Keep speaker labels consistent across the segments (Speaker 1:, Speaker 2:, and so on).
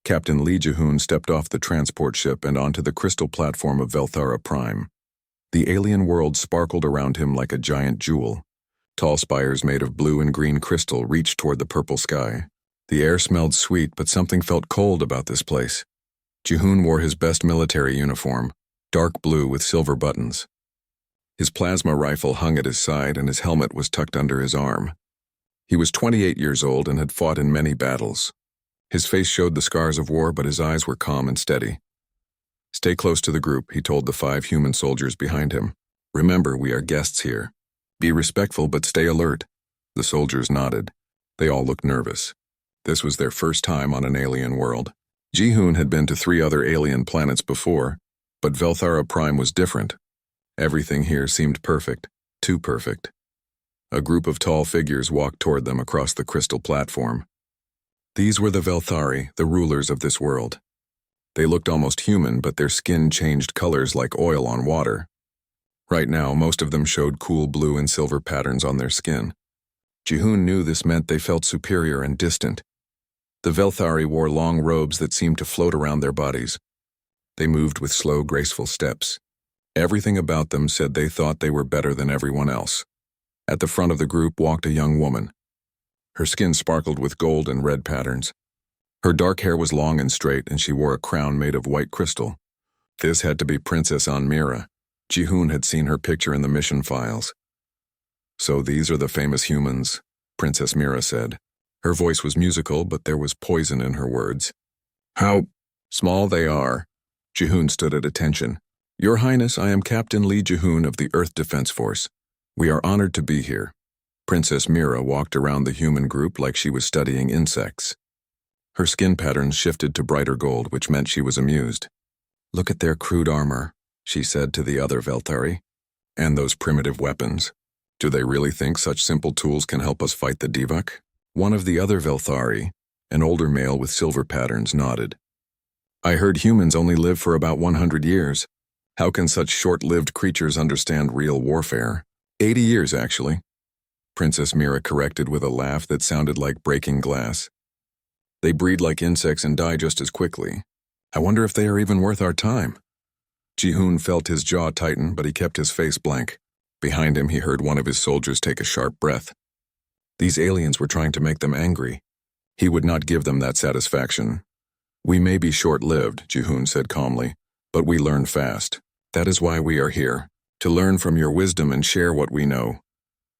Speaker 1: Captain Lee Ji-hoon stepped off the transport ship and onto the crystal platform of Velthara Prime. The alien world sparkled around him like a giant jewel. Tall spires made of blue and green crystal reached toward the purple sky. The air smelled sweet, but something felt cold about this place. Ji-hoon wore his best military uniform, dark blue with silver buttons. His plasma rifle hung at his side and his helmet was tucked under his arm. He was 28 years old and had fought in many battles. His face showed the scars of war, but his eyes were calm and steady. "Stay close to the group," he told the 5 human soldiers behind him. "Remember, we are guests here. Be respectful, but stay alert." The soldiers nodded. They all looked nervous. This was their first time on an alien world. Ji-hoon had been to 3 other alien planets before, but Velthara Prime was different. Everything here seemed perfect, too perfect. A group of tall figures walked toward them across the crystal platform. These were the Velthari, the rulers of this world. They looked almost human, but their skin changed colors like oil on water. Right now, most of them showed cool blue and silver patterns on their skin. Ji-hoon knew this meant they felt superior and distant. The Velthari wore long robes that seemed to float around their bodies. They moved with slow, graceful steps. Everything about them said they thought they were better than everyone else. At the front of the group walked a young woman. Her skin sparkled with gold and red patterns. Her dark hair was long and straight, and she wore a crown made of white crystal. This had to be Princess Anmira. Ji-hoon had seen her picture in the mission files. "So these are the famous humans," Princess Mira said. Her voice was musical, but there was poison in her words. "How small they are." Ji-hoon stood at attention. "Your Highness, I am Captain Lee Ji-hoon of the Earth Defense Force. We are honored to be here." Princess Mira walked around the human group like she was studying insects. Her skin patterns shifted to brighter gold, which meant she was amused. "Look at their crude armor," she said to the other Velthari. "And those primitive weapons. Do they really think such simple tools can help us fight the Divak?" One of the other Velthari, an older male with silver patterns, nodded. "I heard humans only live for about 100 years. How can such short-lived creatures understand real warfare? 80 years, actually." Princess Mira corrected with a laugh that sounded like breaking glass. "They breed like insects and die just as quickly. I wonder if they are even worth our time." Ji-hoon felt his jaw tighten, but he kept his face blank. Behind him, he heard one of his soldiers take a sharp breath. These aliens were trying to make them angry. He would not give them that satisfaction. "We may be short-lived," Ji-hoon said calmly, "but we learn fast. That is why we are here, to learn from your wisdom and share what we know."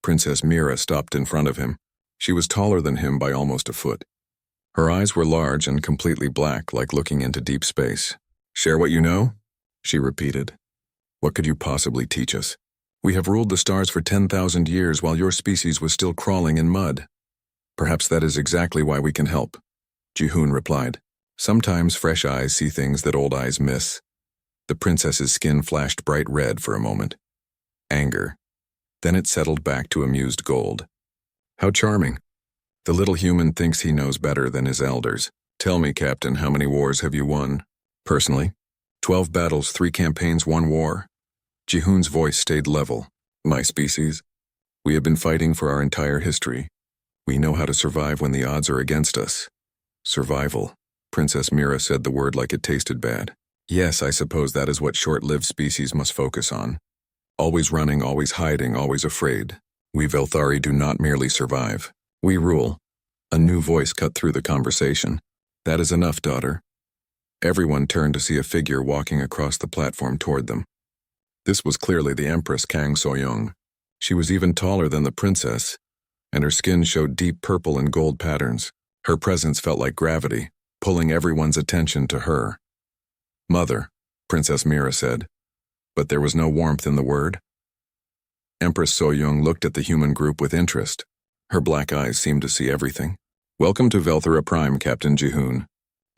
Speaker 1: Princess Mira stopped in front of him. She was taller than him by almost a foot. Her eyes were large and completely black, like looking into deep space. "Share what you know?" she repeated. "What could you possibly teach us? We have ruled the stars for 10,000 years while your species was still crawling in mud. Perhaps that is exactly why we can help," Ji-hoon replied. "Sometimes fresh eyes see things that old eyes miss." The princess's skin flashed bright red for a moment. Anger. Then it settled back to amused gold. "How charming. The little human thinks he knows better than his elders. Tell me, Captain, how many wars have you won?" "Personally, 12 battles, 3 campaigns, 1 war." Ji-hoon's voice stayed level. "My species? We have been fighting for our entire history. We know how to survive when the odds are against us." "Survival." Princess Mira said the word like it tasted bad. "Yes, I suppose that is what short-lived species must focus on. Always running, always hiding, always afraid. We Velthari do not merely survive. We rule." A new voice cut through the conversation. "That is enough, daughter." Everyone turned to see a figure walking across the platform toward them. This was clearly the Empress Kang So-young. She was even taller than the princess, and her skin showed deep purple and gold patterns. Her presence felt like gravity, pulling everyone's attention to her. "Mother," Princess Mira said, but there was no warmth in the word. Empress So-young looked at the human group with interest. Her black eyes seemed to see everything. "Welcome to Velthara Prime, Captain Ji-hoon.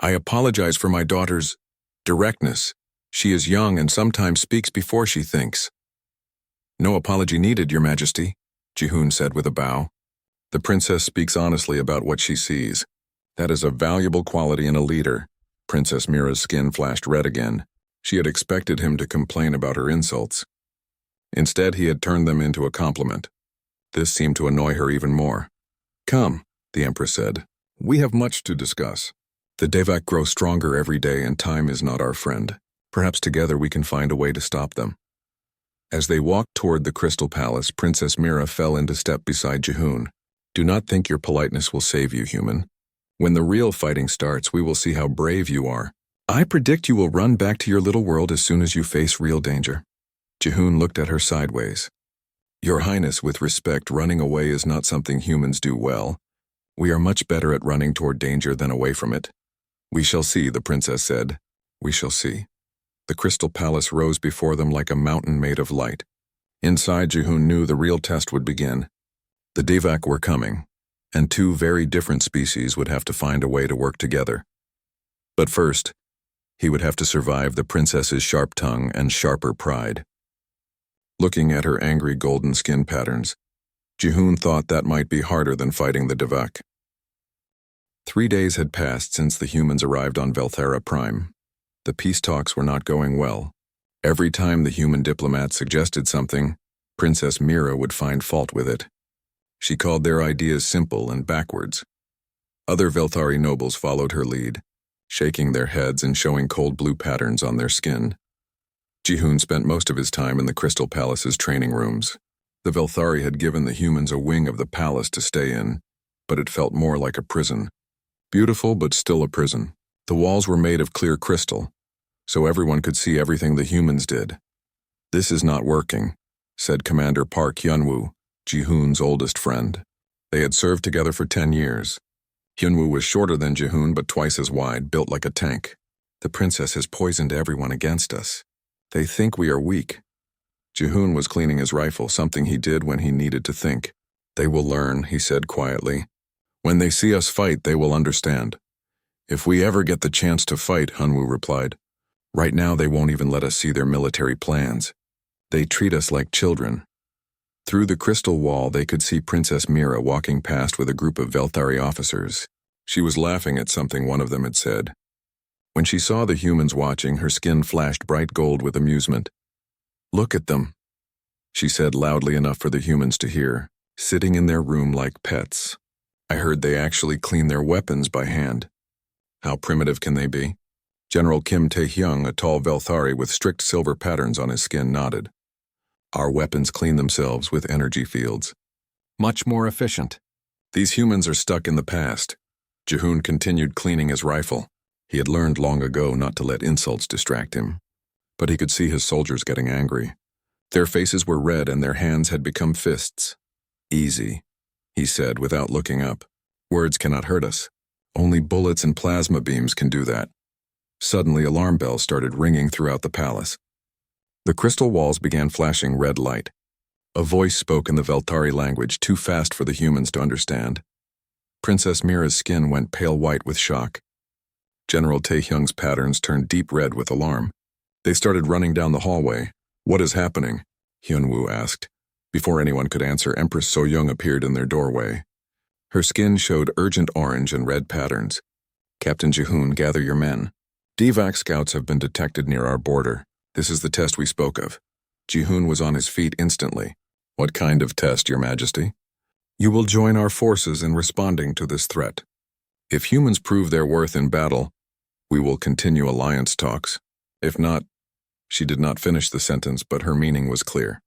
Speaker 1: I apologize for my daughter's directness. She is young and sometimes speaks before she thinks." "No apology needed, Your Majesty," Ji-hoon said with a bow. "The princess speaks honestly about what she sees. That is a valuable quality in a leader." Princess Mira's skin flashed red again. She had expected him to complain about her insults. Instead, he had turned them into a compliment. This seemed to annoy her even more. "Come," the Empress said. "We have much to discuss." The Devak grow stronger every day and time is not our friend. Perhaps together we can find a way to stop them. As they walked toward the Crystal Palace, Princess Mira fell into step beside Jihoon. Do not think your politeness will save you, human. When the real fighting starts, we will see how brave you are. I predict you will run back to your little world as soon as you face real danger. Jihoon looked at her sideways. Your Highness, with respect, running away is not something humans do well. We are much better at running toward danger than away from it. We shall see, the princess said. We shall see. The Crystal Palace rose before them like a mountain made of light. Inside, Jihoon knew the real test would begin. The Devak were coming, and two very different species would have to find a way to work together. But first, he would have to survive the princess's sharp tongue and sharper pride. Looking at her angry golden skin patterns, Jihoon thought that might be harder than fighting the Devak. 3 days had passed since the humans arrived on Velthara Prime. The peace talks were not going well. Every time the human diplomat suggested something, Princess Mira would find fault with it. She called their ideas simple and backwards. Other Velthari nobles followed her lead, shaking their heads and showing cold blue patterns on their skin. Jihoon spent most of his time in the Crystal Palace's training rooms. The Velthari had given the humans a wing of the palace to stay in, but it felt more like a prison. Beautiful, but still a prison. The walls were made of clear crystal, so everyone could see everything the humans did. This is not working, said Commander Park Hyunwoo, Jihoon's oldest friend. They had served together for 10 years. Hyunwoo was shorter than Jihoon, but twice as wide, built like a tank. The princess has poisoned everyone against us. They think we are weak. Jihoon was cleaning his rifle, something he did when he needed to think. They will learn, he said quietly. When they see us fight, they will understand. If we ever get the chance to fight, Hyunwoo replied. Right now they won't even let us see their military plans. They treat us like children. Through the crystal wall, they could see Princess Mira walking past with a group of Velthari officers. She was laughing at something one of them had said. When she saw the humans watching, her skin flashed bright gold with amusement. Look at them, she said loudly enough for the humans to hear, sitting in their room like pets. I heard they actually clean their weapons by hand. How primitive can they be? General Kim Tae-hyung, a tall Velthari with strict silver patterns on his skin, nodded. Our weapons clean themselves with energy fields. Much more efficient. These humans are stuck in the past. Jihoon continued cleaning his rifle. He had learned long ago not to let insults distract him. But he could see his soldiers getting angry. Their faces were red and their hands had become fists. Easy, he said without looking up. Words cannot hurt us. Only bullets and plasma beams can do that. Suddenly, alarm bells started ringing throughout the palace. The crystal walls began flashing red light. A voice spoke in the Velthari language, too fast for the humans to understand. Princess Mira's skin went pale white with shock. General Tae-hyung's patterns turned deep red with alarm. They started running down the hallway. What is happening? Hyunwoo asked. Before anyone could answer, Empress So-young appeared in their doorway. Her skin showed urgent orange and red patterns. Captain Jihoon, gather your men. Devak scouts have been detected near our border. This is the test we spoke of. Jihoon was on his feet instantly. What kind of test, Your Majesty? You will join our forces in responding to this threat. If humans prove their worth in battle, we will continue alliance talks. If not, she did not finish the sentence, but her meaning was clear.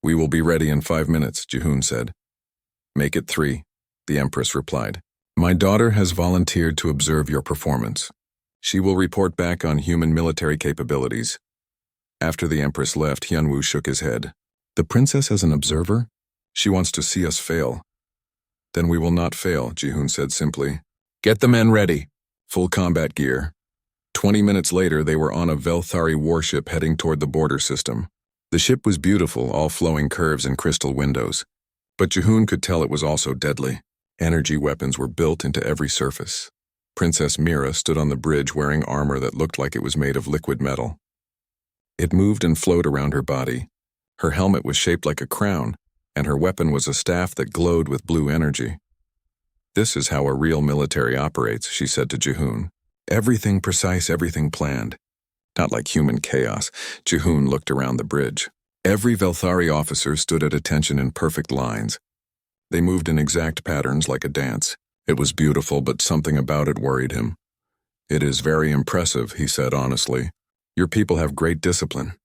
Speaker 1: We will be ready in 5 minutes, Jihoon said. Make it 3, the Empress replied. My daughter has volunteered to observe your performance. She will report back on human military capabilities. After the Empress left, Hyunwoo shook his head. The princess has an observer? She wants to see us fail. Then we will not fail, Jihoon said simply. Get the men ready. Full combat gear. 20 minutes later, they were on a Velthari warship heading toward the border system. The ship was beautiful, all flowing curves and crystal windows. But Jihoon could tell it was also deadly. Energy weapons were built into every surface. Princess Mira stood on the bridge wearing armor that looked like it was made of liquid metal. It moved and flowed around her body. Her helmet was shaped like a crown, and her weapon was a staff that glowed with blue energy. This is how a real military operates, she said to Jihoon. Everything precise, everything planned. Not like human chaos. Jihoon looked around the bridge. Every Velthari officer stood at attention in perfect lines. They moved in exact patterns like a dance. It was beautiful, but something about it worried him. "It is very impressive," he said honestly. "Your people have great discipline."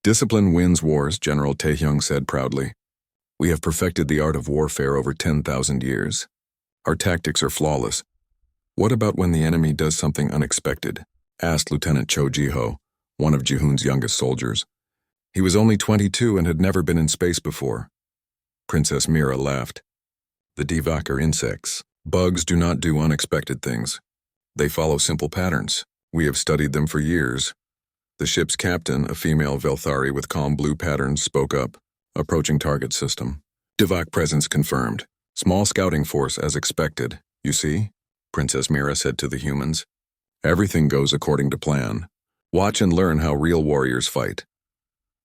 Speaker 1: "Discipline wins wars," General Taehyung said proudly. "We have perfected the art of warfare over 10,000 years. Our tactics are flawless." "What about when the enemy does something unexpected?" asked Lieutenant Cho Ji-ho, one of Ji-hoon's youngest soldiers. He was only 22 and had never been in space before. Princess Mira laughed. "The Divak are insects. Bugs do not do unexpected things. They follow simple patterns. We have studied them for years." The ship's captain, a female Velthari with calm blue patterns, spoke up. "Approaching target system. Divak presence confirmed. Small scouting force as expected. You see?" Princess Mira said to the humans. "Everything goes according to plan. Watch and learn how real warriors fight."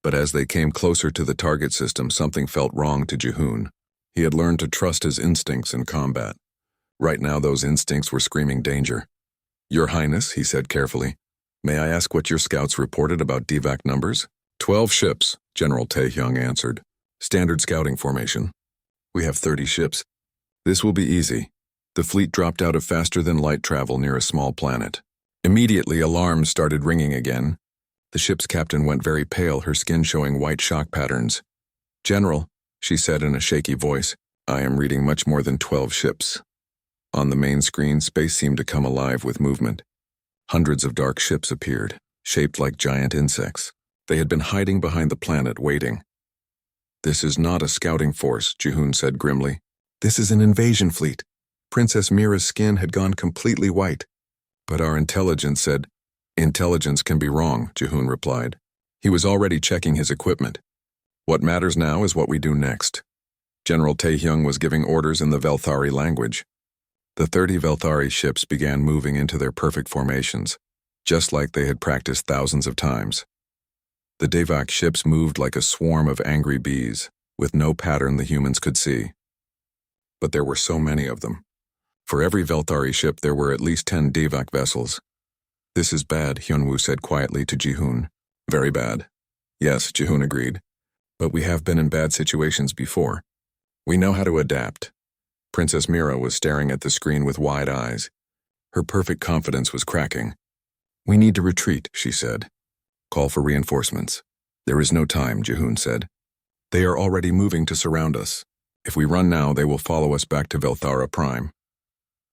Speaker 1: But as they came closer to the target system, something felt wrong to Ji-hoon. He had learned to trust his instincts in combat. Right now those instincts were screaming danger. "Your Highness," he said carefully, "may I ask what your scouts reported about Divak numbers?" 12 ships, General Taehyung answered. "Standard scouting formation. We have 30 ships. This will be easy." The fleet dropped out of faster-than-light travel near a small planet. Immediately, alarms started ringing again. The ship's captain went very pale, her skin showing white shock patterns. "General," she said in a shaky voice, "I am reading much more than 12 ships." On the main screen, space seemed to come alive with movement. Hundreds of dark ships appeared, shaped like giant insects. They had been hiding behind the planet, waiting. "This is not a scouting force," Ji-hoon said grimly. "This is an invasion fleet." Princess Mira's skin had gone completely white. "But our intelligence said—" "Intelligence can be wrong," Ji-hoon replied. He was already checking his equipment. "What matters now is what we do next." General Taehyung was giving orders in the Velthari language. The 30 Velthari ships began moving into their perfect formations, just like they had practiced thousands of times. The Divak ships moved like a swarm of angry bees, with no pattern the humans could see. But there were so many of them. For every Velthari ship there were at least 10 Divak vessels. "This is bad," Hyunwoo said quietly to Ji-hoon. "Very bad." "Yes," Ji-hoon agreed. "But we have been in bad situations before. We know how to adapt." Princess Mira was staring at the screen with wide eyes. Her perfect confidence was cracking. "We need to retreat," she said. "Call for reinforcements." "There is no time," Ji-hoon said. "They are already moving to surround us. If we run now, they will follow us back to Velthara Prime."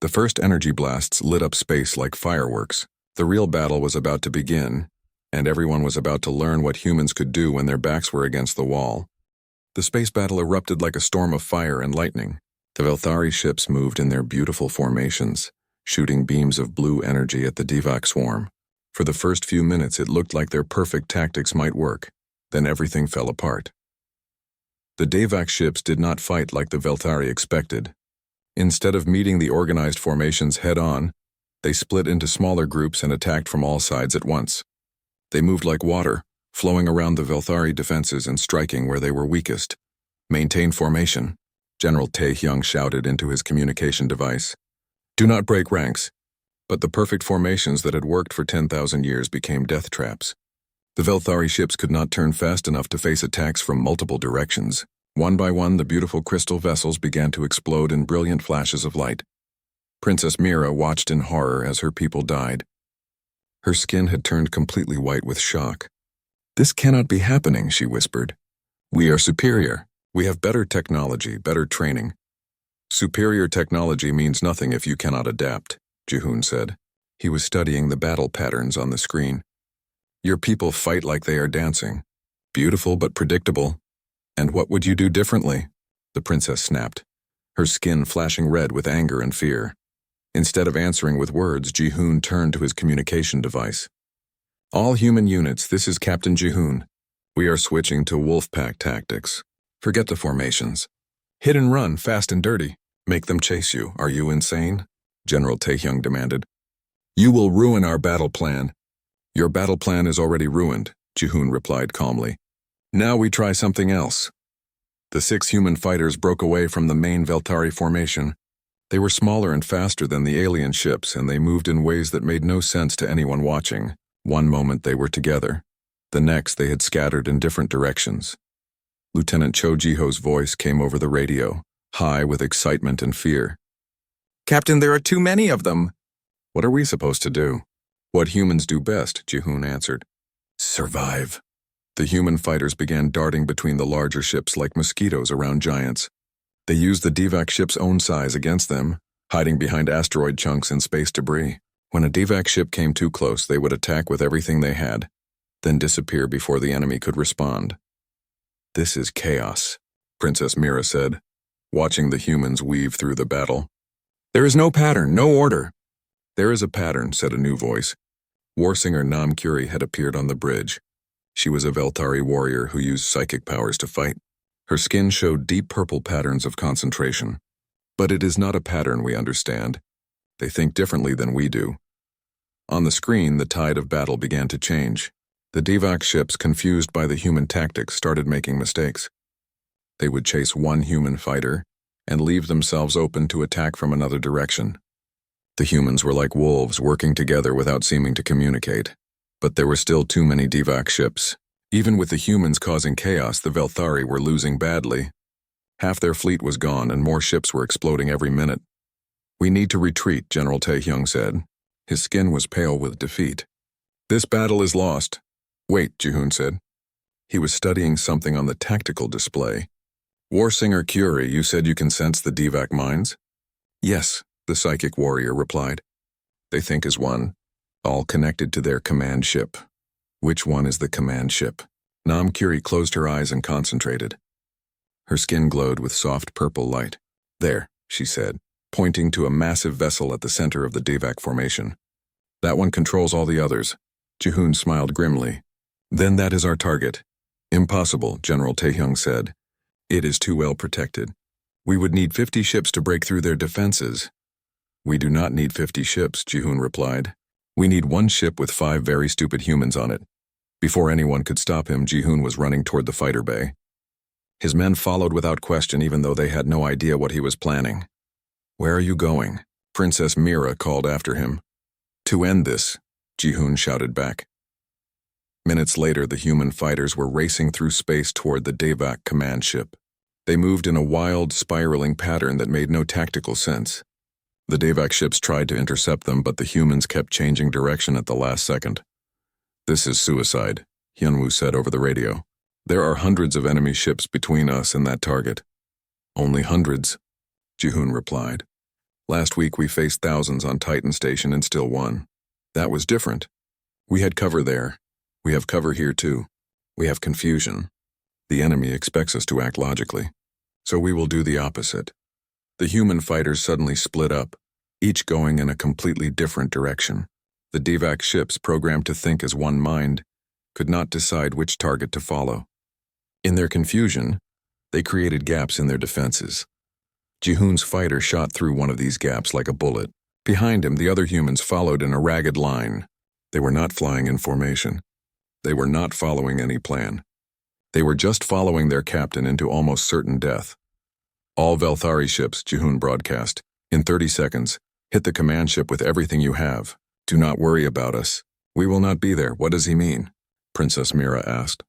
Speaker 1: The first energy blasts lit up space like fireworks. The real battle was about to begin, and everyone was about to learn what humans could do when their backs were against the wall. The space battle erupted like a storm of fire and lightning. The Velthari ships moved in their beautiful formations, shooting beams of blue energy at the Divak swarm. For the first few minutes it looked like their perfect tactics might work. Then everything fell apart. The Divak ships did not fight like the Velthari expected. Instead of meeting the organized formations head-on, they split into smaller groups and attacked from all sides at once. They moved like water, flowing around the Velthari defenses and striking where they were weakest. "Maintain formation," General Taehyung shouted into his communication device. "Do not break ranks." But the perfect formations that had worked for 10,000 years became death traps. The Velthari ships could not turn fast enough to face attacks from multiple directions. One by one, the beautiful crystal vessels began to explode in brilliant flashes of light. Princess Mira watched in horror as her people died. Her skin had turned completely white with shock. "This cannot be happening," she whispered. "We are superior. We have better technology, better training." "Superior technology means nothing if you cannot adapt," Ji-hoon said. He was studying the battle patterns on the screen. "Your people fight like they are dancing. Beautiful but predictable. And what would you do differently?" The princess snapped, her skin flashing red with anger and fear. Instead of answering with words, Ji-hoon turned to his communication device. "All human units, this is Captain Ji-hoon. We are switching to Wolfpack tactics. Forget the formations. Hit and run, fast and dirty. Make them chase you. Are you insane?" General Taehyung demanded. "You will ruin our battle plan." "Your battle plan is already ruined," Ji-hoon replied calmly. "Now we try something else." The 6 human fighters broke away from the main Velthari formation. They were smaller and faster than the alien ships, and they moved in ways that made no sense to anyone watching. One moment they were together. The next they had scattered in different directions. Lieutenant Cho Ji-ho's voice came over the radio, high with excitement and fear. "Captain, there are too many of them." What are we supposed to do? What humans do best, Jihoon answered. Survive. The human fighters began darting between the larger ships like mosquitoes around giants. They used the DVAC ship's own size against them, hiding behind asteroid chunks and space debris. When a DVAC ship came too close, they would attack with everything they had, then disappear before the enemy could respond. This is chaos, Princess Mira said, watching the humans weave through the battle. There is no pattern, no order. There is a pattern, said a new voice. Warsinger Nam Curie had appeared on the bridge. She was a Veltari warrior who used psychic powers to fight. Her skin showed deep purple patterns of concentration. But it is not a pattern we understand. They think differently than we do. On the screen, the tide of battle began to change. The DVAC ships, confused by the human tactics, started making mistakes. They would chase one human fighter and leave themselves open to attack from another direction. The humans were like wolves working together without seeming to communicate. But there were still too many DVAC ships. Even with the humans causing chaos, the Velthari were losing badly. Half their fleet was gone and more ships were exploding every minute. We need to retreat, General Taehyung said. His skin was pale with defeat. This battle is lost. Wait, Jihoon said. He was studying something on the tactical display. Warsinger Curie, you said you can sense the DVAC minds? Yes, the psychic warrior replied. They think as one, all connected to their command ship. Which one is the command ship? Nam Curie closed her eyes and concentrated. Her skin glowed with soft purple light. There, she said, pointing to a massive vessel at the center of the DVAC formation. That one controls all the others. Jihoon smiled grimly. Then that is our target. Impossible, General Taehyung said. It is too well protected. We would need 50 ships to break through their defenses. We do not need 50 ships, Jihoon replied. We need one ship with 5 very stupid humans on it. Before anyone could stop him, Jihoon was running toward the fighter bay. His men followed without question, even though they had no idea what he was planning. Where are you going? Princess Mira called after him. To end this, Jihoon shouted back. Minutes later, the human fighters were racing through space toward the DVAC command ship. They moved in a wild, spiraling pattern that made no tactical sense. The DVAC ships tried to intercept them, but the humans kept changing direction at the last second. This is suicide, Hyunwoo said over the radio. There are hundreds of enemy ships between us and that target. Only hundreds, Jihoon replied. Last week we faced thousands on Titan Station and still won. That was different. We had cover there. We have cover here too. We have confusion. The enemy expects us to act logically. So we will do the opposite. The human fighters suddenly split up, each going in a completely different direction. The DVAC ships, programmed to think as one mind, could not decide which target to follow. In their confusion, they created gaps in their defenses. Jihoon's fighter shot through one of these gaps like a bullet. Behind him, the other humans followed in a ragged line. They were not flying in formation. They were not following any plan. They were just following their captain into almost certain death. All Velthari ships, Jihoon broadcast, in 30 seconds, hit the command ship with everything you have. Do not worry about us. We will not be there. What does he mean? Princess Mira asked.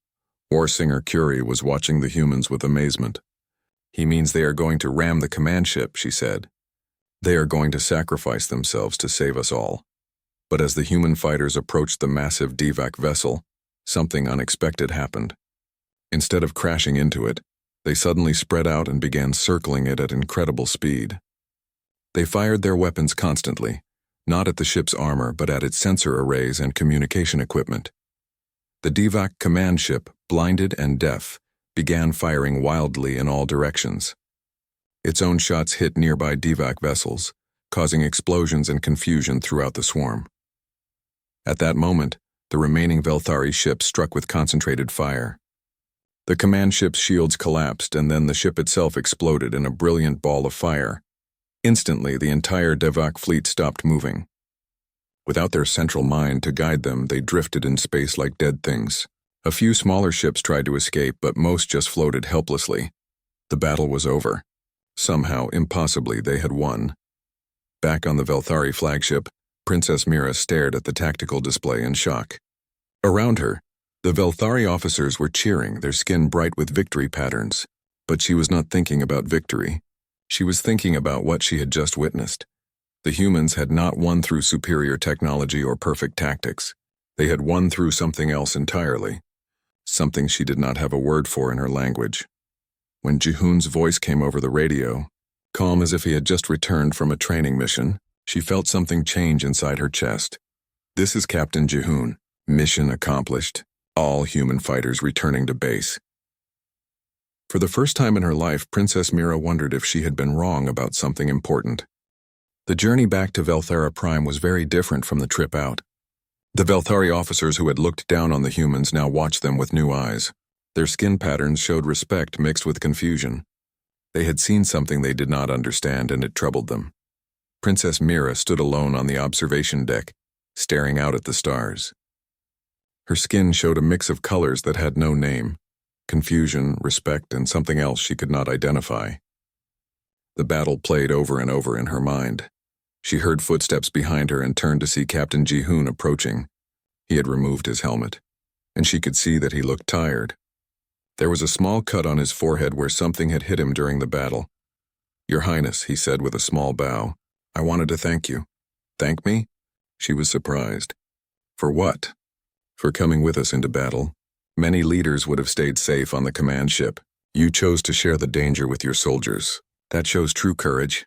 Speaker 1: Warsinger Curie was watching the humans with amazement. He means they are going to ram the command ship, she said. They are going to sacrifice themselves to save us all. But as the human fighters approached the massive DVAC vessel, something unexpected happened. Instead of crashing into it, they suddenly spread out and began circling it at incredible speed. They fired their weapons constantly, not at the ship's armor but at its sensor arrays and communication equipment. The DVAC command ship, blinded and deaf, began firing wildly in all directions. Its own shots hit nearby DVAC vessels, causing explosions and confusion throughout the swarm. At that moment, the remaining Velthari ships struck with concentrated fire. The command ship's shields collapsed, and then the ship itself exploded in a brilliant ball of fire. Instantly, the entire DVAC fleet stopped moving. Without their central mind to guide them, they drifted in space like dead things. A few smaller ships tried to escape, but most just floated helplessly. The battle was over. Somehow, impossibly, they had won. Back on the Velthari flagship, Princess Mira stared at the tactical display in shock. Around her, the Velthari officers were cheering, their skin bright with victory patterns. But she was not thinking about victory. She was thinking about what she had just witnessed. The humans had not won through superior technology or perfect tactics. They had won through something else entirely, something she did not have a word for in her language. When Jihoon's voice came over the radio, calm as if he had just returned from a training mission, she felt something change inside her chest. This is Captain Jihoon. Mission accomplished. All human fighters returning to base. For the first time in her life, Princess Mira wondered if she had been wrong about something important. The journey back to Velthara Prime was very different from the trip out. The Velthari officers who had looked down on the humans now watched them with new eyes. Their skin patterns showed respect mixed with confusion. They had seen something they did not understand, and it troubled them. Princess Mira stood alone on the observation deck, staring out at the stars. Her skin showed a mix of colors that had no name: confusion, respect, and something else she could not identify. The battle played over and over in her mind. She heard footsteps behind her and turned to see Captain Jihoon approaching. He had removed his helmet, and she could see that he looked tired. There was a small cut on his forehead where something had hit him during the battle. "Your Highness," he said with a small bow, "I wanted to thank you." "Thank me?" She was surprised. "For what?" "For coming with us into battle. Many leaders would have stayed safe on the command ship. You chose to share the danger with your soldiers. That shows true courage."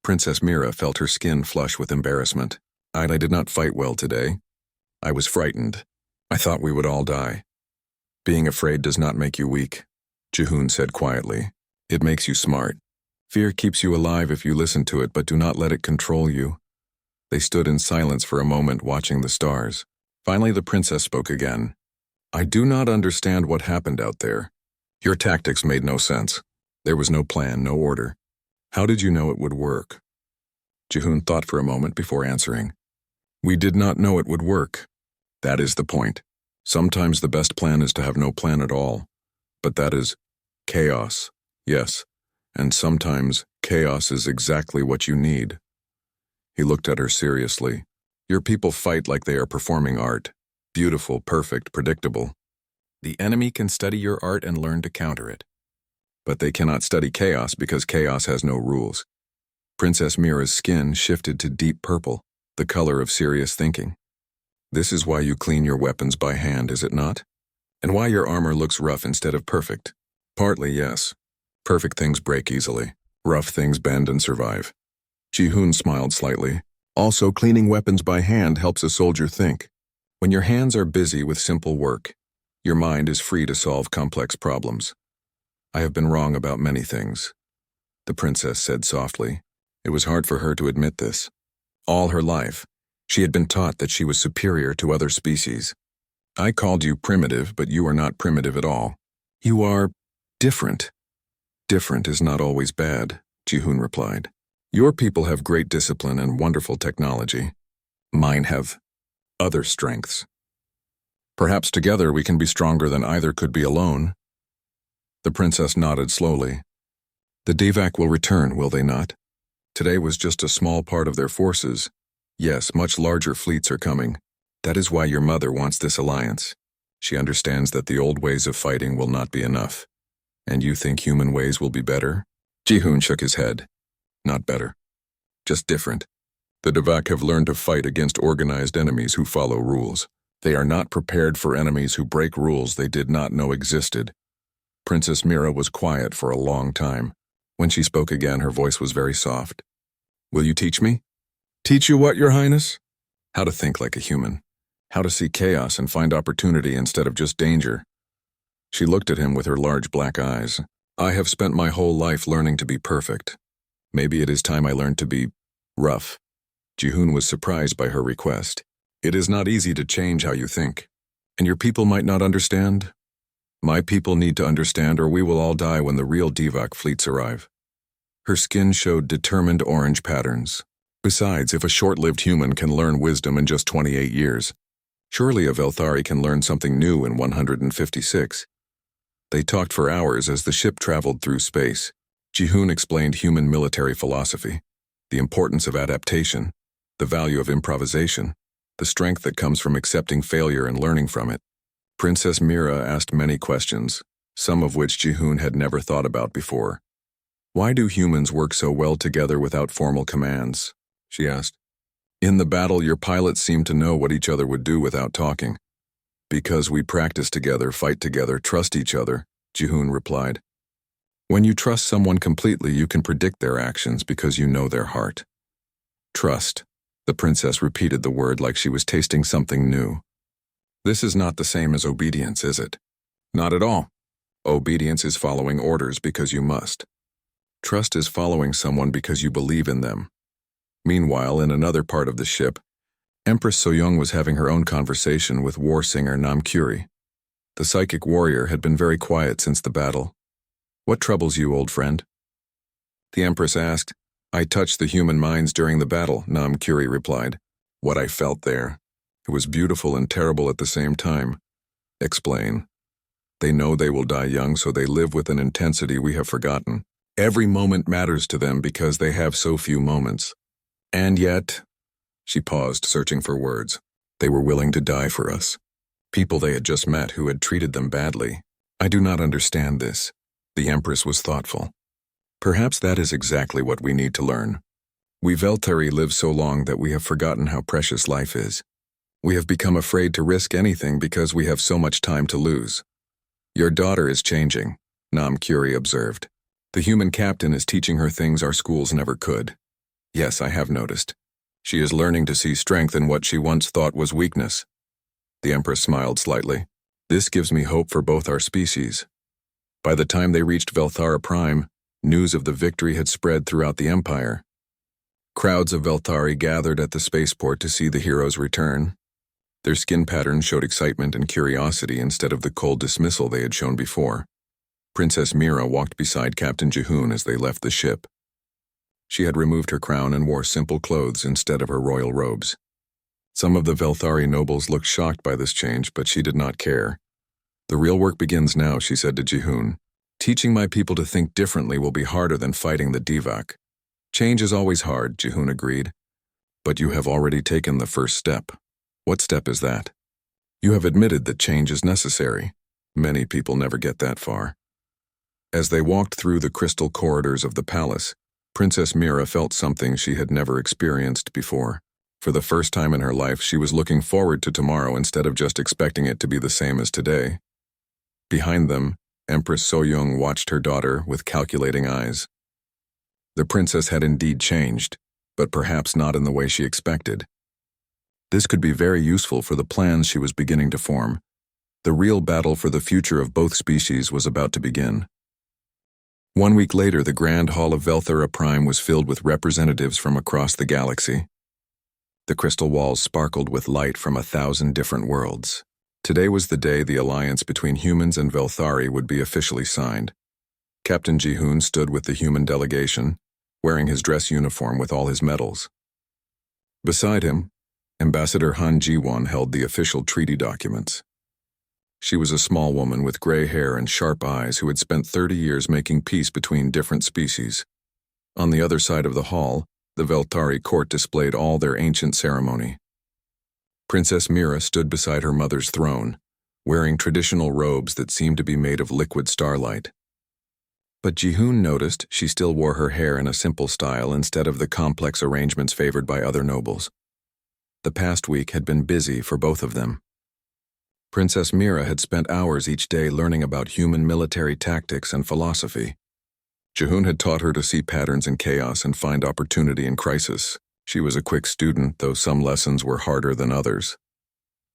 Speaker 1: Princess Mira felt her skin flush with embarrassment. I did not fight well today. I was frightened. I thought we would all die." "Being afraid does not make you weak," Jihoon said quietly. "It makes you smart. Fear keeps you alive if you listen to it, but do not let it control you." They stood in silence for a moment, watching the stars. Finally, the princess spoke again. "I do not understand what happened out there. Your tactics made no sense. There was no plan, no order. How did you know it would work?" Jihoon thought for a moment before answering. "We did not know it would work. That is the point. Sometimes the best plan is to have no plan at all. But that is chaos, yes. And sometimes chaos is exactly what you need." He looked at her seriously. "Your people fight like they are performing art. Beautiful, perfect, predictable. The enemy can study your art and learn to counter it. But they cannot study chaos because chaos has no rules." Princess Mira's skin shifted to deep purple, the color of serious thinking. "This is why you clean your weapons by hand, is it not? And why your armor looks rough instead of perfect?" "Partly, yes. Perfect things break easily. Rough things bend and survive." Jihoon smiled slightly. "Also, cleaning weapons by hand helps a soldier think. When your hands are busy with simple work, your mind is free to solve complex problems." "I have been wrong about many things," the princess said softly. It was hard for her to admit this. All her life, she had been taught that she was superior to other species. "I called you primitive, but you are not primitive at all. You are different." "Different is not always bad," Jihoon replied. "Your people have great discipline and wonderful technology. Mine have other strengths. Perhaps together we can be stronger than either could be alone." The princess nodded slowly. "The Devac will return, will they not? Today was just a small part of their forces. Yes, much larger fleets are coming. That is why your mother wants this alliance. She understands that the old ways of fighting will not be enough. And you think human ways will be better?" Jihoon shook his head. "Not better. Just different. The Devac have learned to fight against organized enemies who follow rules. They are not prepared for enemies who break rules they did not know existed." Princess Mira was quiet for a long time. When she spoke again, her voice was very soft. "Will you teach me?" "Teach you what, Your Highness?" "How to think like a human. How to see chaos and find opportunity instead of just danger." She looked at him with her large black eyes. "I have spent my whole life learning to be perfect. Maybe it is time I learned to be rough." Jihoon was surprised by her request. "It is not easy to change how you think. And your people might not understand?" "My people need to understand, or we will all die when the real Devac fleets arrive." Her skin showed determined orange patterns. "Besides, if a short-lived human can learn wisdom in just 28 years, surely a Velthari can learn something new in 156. They talked for hours as the ship traveled through space. Jihoon explained human military philosophy, the importance of adaptation, the value of improvisation, the strength that comes from accepting failure and learning from it. Princess Mira asked many questions, some of which Jihoon had never thought about before. Why do humans work so well together without formal commands? she asked. In the battle, your pilots seemed to know what each other would do without talking. Because we practice together, fight together, trust each other, Jihoon replied. When you trust someone completely, you can predict their actions because you know their heart. Trust. The princess repeated the word like she was tasting something new. This is not the same as obedience, is it? Not at all. Obedience is following orders because you must. Trust is following someone because you believe in them. Meanwhile, in another part of the ship, Empress Soyoung was having her own conversation with war singer Nam Curie. The psychic warrior had been very quiet since the battle. What troubles you, old friend? The Empress asked. I touched the human minds during the battle, Nam Curie replied. What I felt there. It was beautiful and terrible at the same time. Explain. They know they will die young, so they live with an intensity we have forgotten. Every moment matters to them because they have so few moments. And yet, she paused, searching for words. They were willing to die for us. People they had just met who had treated them badly. I do not understand this. The Empress was thoughtful. Perhaps that is exactly what we need to learn. We Veltari live so long that we have forgotten how precious life is. We have become afraid to risk anything because we have so much time to lose. Your daughter is changing, Nam Curie observed. The human captain is teaching her things our schools never could. Yes, I have noticed. She is learning to see strength in what she once thought was weakness. The Empress smiled slightly. This gives me hope for both our species. By the time they reached Velthara Prime, news of the victory had spread throughout the Empire. Crowds of Velthari gathered at the spaceport to see the heroes return. Their skin patterns showed excitement and curiosity instead of the cold dismissal they had shown before. Princess Mira walked beside Captain Jihoon as they left the ship. She had removed her crown and wore simple clothes instead of her royal robes. Some of the Velthari nobles looked shocked by this change, but she did not care. The real work begins now, she said to Jihoon. Teaching my people to think differently will be harder than fighting the Divak. Change is always hard, Jihoon agreed. But you have already taken the first step. What step is that? You have admitted that change is necessary. Many people never get that far. As they walked through the crystal corridors of the palace, Princess Mira felt something she had never experienced before. For the first time in her life, she was looking forward to tomorrow instead of just expecting it to be the same as today. Behind them, Empress Soyoung watched her daughter with calculating eyes. The princess had indeed changed, but perhaps not in the way she expected. This could be very useful for the plans she was beginning to form. The real battle for the future of both species was about to begin. 1 week later, the Grand Hall of Velthara Prime was filled with representatives from across the galaxy. The crystal walls sparkled with light from 1,000 different worlds. Today was the day the alliance between humans and Velthari would be officially signed. Captain Jihoon stood with the human delegation, wearing his dress uniform with all his medals. Beside him, Ambassador Han Jiwon held the official treaty documents. She was a small woman with gray hair and sharp eyes who had spent 30 years making peace between different species. On the other side of the hall, the Veltari court displayed all their ancient ceremony. Princess Mira stood beside her mother's throne, wearing traditional robes that seemed to be made of liquid starlight. But Jihoon noticed she still wore her hair in a simple style instead of the complex arrangements favored by other nobles. The past week had been busy for both of them. Princess Mira had spent hours each day learning about human military tactics and philosophy. Jihoon had taught her to see patterns in chaos and find opportunity in crisis. She was a quick student, though some lessons were harder than others.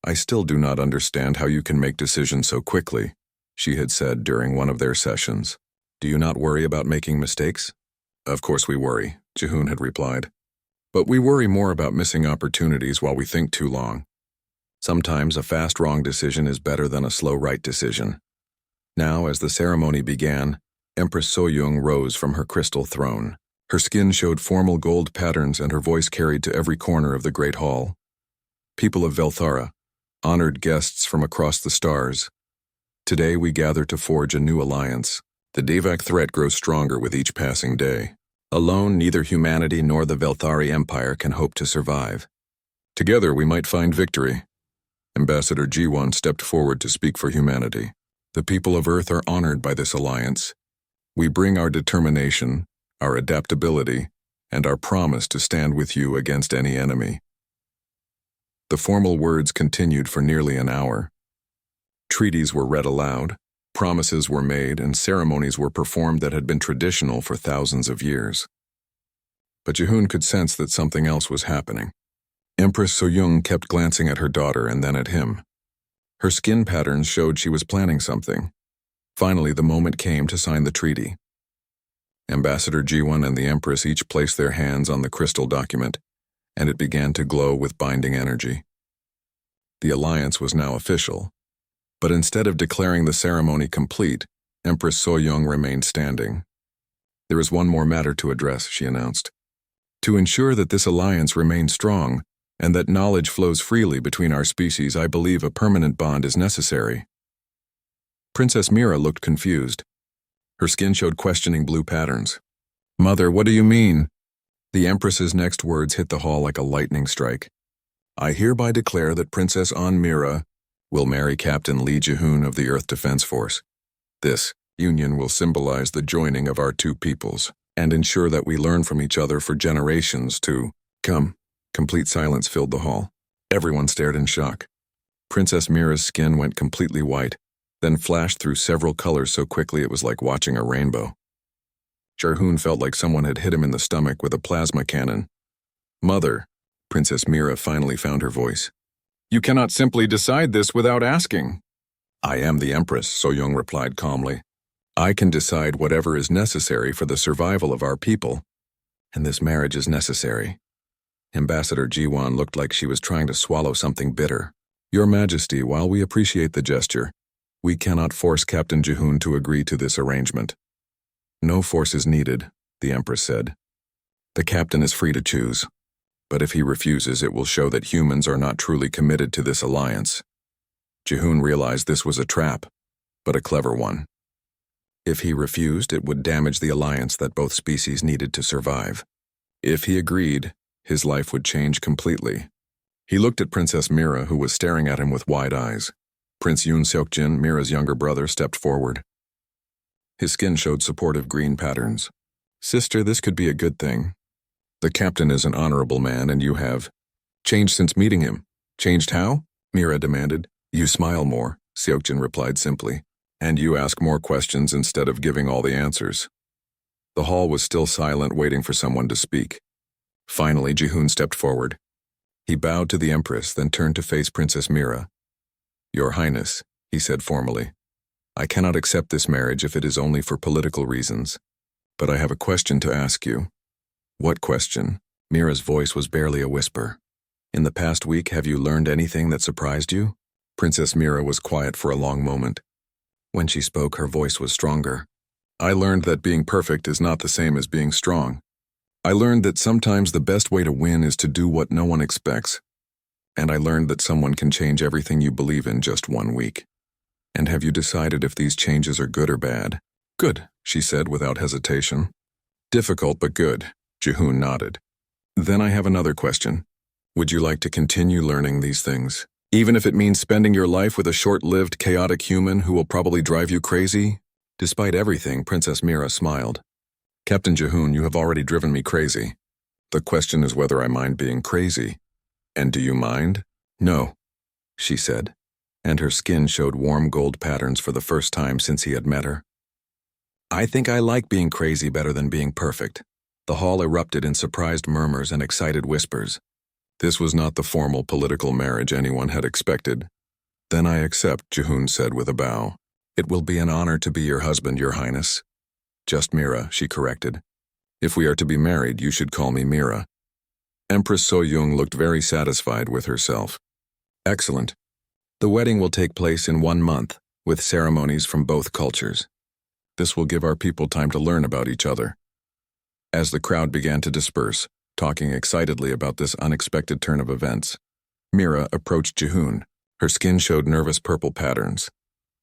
Speaker 1: I still do not understand how you can make decisions so quickly, she had said during one of their sessions. Do you not worry about making mistakes? Of course we worry, Jihoon had replied. But we worry more about missing opportunities while we think too long. Sometimes a fast wrong decision is better than a slow right decision. Now, as the ceremony began, Empress Soyoung rose from her crystal throne. Her skin showed formal gold patterns and her voice carried to every corner of the great hall. People of Velthara, honored guests from across the stars. Today we gather to forge a new alliance. The Devak threat grows stronger with each passing day. Alone, neither humanity nor the Velthari Empire can hope to survive. Together we might find victory. Ambassador Jiwon stepped forward to speak for humanity. The people of Earth are honored by this alliance. We bring our determination, our adaptability, and our promise to stand with you against any enemy." The formal words continued for nearly an hour. Treaties were read aloud, promises were made, and ceremonies were performed that had been traditional for thousands of years. But Jihoon could sense that something else was happening. Empress So-young kept glancing at her daughter and then at him. Her skin patterns showed she was planning something. Finally, the moment came to sign the treaty. Ambassador Jiwon and the Empress each placed their hands on the crystal document, and it began to glow with binding energy. The alliance was now official, but instead of declaring the ceremony complete, Empress So-young remained standing. "There is one more matter to address," she announced. "To ensure that this alliance remains strong, and that knowledge flows freely between our species, I believe a permanent bond is necessary." Princess Mira looked confused. Her skin showed questioning blue patterns. "Mother, what do you mean?" The Empress's next words hit the hall like a lightning strike. "I hereby declare that Princess An Mira will marry Captain Lee Jihoon of the Earth Defense Force. This union will symbolize the joining of our two peoples and ensure that we learn from each other for generations to come." Complete silence filled the hall. Everyone stared in shock. Princess Mira's skin went completely white, then flashed through several colors so quickly it was like watching a rainbow. Jihoon felt like someone had hit him in the stomach with a plasma cannon. "Mother," Princess Mira finally found her voice. "You cannot simply decide this without asking." "I am the Empress," So-young replied calmly. "I can decide whatever is necessary for the survival of our people, and this marriage is necessary." Ambassador Jiwon looked like she was trying to swallow something bitter. "Your Majesty, while we appreciate the gesture, we cannot force Captain Jihoon to agree to this arrangement." "No force is needed," the Empress said. "The captain is free to choose, but if he refuses, it will show that humans are not truly committed to this alliance." Jihoon realized this was a trap, but a clever one. If he refused, it would damage the alliance that both species needed to survive. If he agreed, his life would change completely. He looked at Princess Mira, who was staring at him with wide eyes. Prince Yoon Seokjin, Mira's younger brother, stepped forward. His skin showed supportive green patterns. "Sister, this could be a good thing. The captain is an honorable man, and you have changed since meeting him." "Changed how?" Mira demanded. "You smile more," Seokjin replied simply, "and you ask more questions instead of giving all the answers." The hall was still silent, waiting for someone to speak. Finally, Jihoon stepped forward. He bowed to the Empress, then turned to face Princess Mira. "Your Highness," he said formally, "I cannot accept this marriage if it is only for political reasons. But I have a question to ask you." "What question?" Mira's voice was barely a whisper. "In the past week, have you learned anything that surprised you?" Princess Mira was quiet for a long moment. When she spoke, her voice was stronger. "I learned that being perfect is not the same as being strong. I learned that sometimes the best way to win is to do what no one expects. And I learned that someone can change everything you believe in just 1 week. And have you decided if these changes are good or bad?" "Good," she said without hesitation. "Difficult but good," Jihoon nodded. "Then I have another question. Would you like to continue learning these things, even if it means spending your life with a short-lived, chaotic human who will probably drive you crazy?" Despite everything, Princess Mira smiled. "Captain Jihoon, you have already driven me crazy. The question is whether I mind being crazy. And do you mind?" "No," she said, and her skin showed warm gold patterns for the first time since he had met her. "I think I like being crazy better than being perfect." The hall erupted in surprised murmurs and excited whispers. This was not the formal political marriage anyone had expected. "Then I accept," Jihoon said with a bow. "It will be an honor to be your husband, Your Highness." "Just Mira," she corrected. "If we are to be married, you should call me Mira." Empress So-young looked very satisfied with herself. "Excellent. The wedding will take place in 1 month, with ceremonies from both cultures. This will give our people time to learn about each other." As the crowd began to disperse, talking excitedly about this unexpected turn of events, Mira approached Jihoon. Her skin showed nervous purple patterns.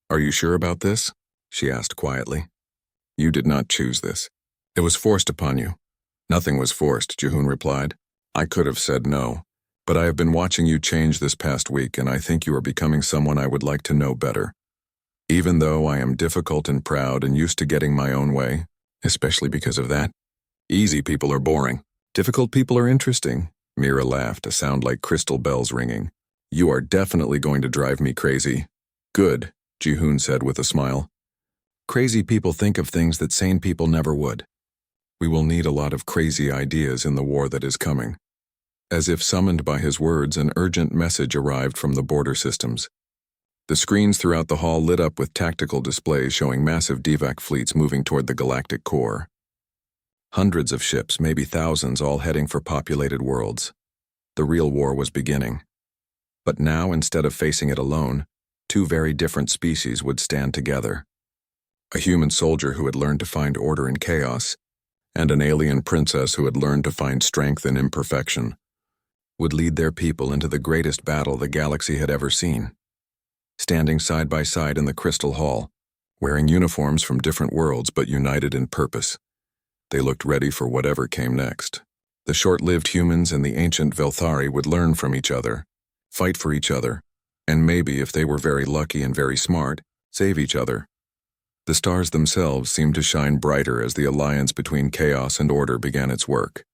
Speaker 1: "Are you sure about this?" she asked quietly. "You did not choose this. It was forced upon you." "Nothing was forced," Jihoon replied. "I could have said no, but I have been watching you change this past week, and I think you are becoming someone I would like to know better. Even though I am difficult and proud and used to getting my own way, especially because of that. Easy people are boring. Difficult people are interesting, Mira laughed, a sound like crystal bells ringing. You are definitely going to drive me crazy. Good, Ji-hoon said with a smile. Crazy people think of things that sane people never would. We will need a lot of crazy ideas in the war that is coming. As if summoned by his words, an urgent message arrived from the border systems. The screens throughout the hall lit up with tactical displays showing massive DEVAC fleets moving toward the galactic core. Hundreds of ships, maybe thousands, all heading for populated worlds. The real war was beginning. But now, instead of facing it alone, two very different species would stand together. A human soldier who had learned to find order in chaos, and an alien princess who had learned to find strength in imperfection, would lead their people into the greatest battle the galaxy had ever seen. Standing side by side in the Crystal Hall, wearing uniforms from different worlds but united in purpose, they looked ready for whatever came next. The short-lived humans and the ancient Velthari would learn from each other, fight for each other, and maybe, if they were very lucky and very smart, save each other. The stars themselves seemed to shine brighter as the alliance between chaos and order began its work.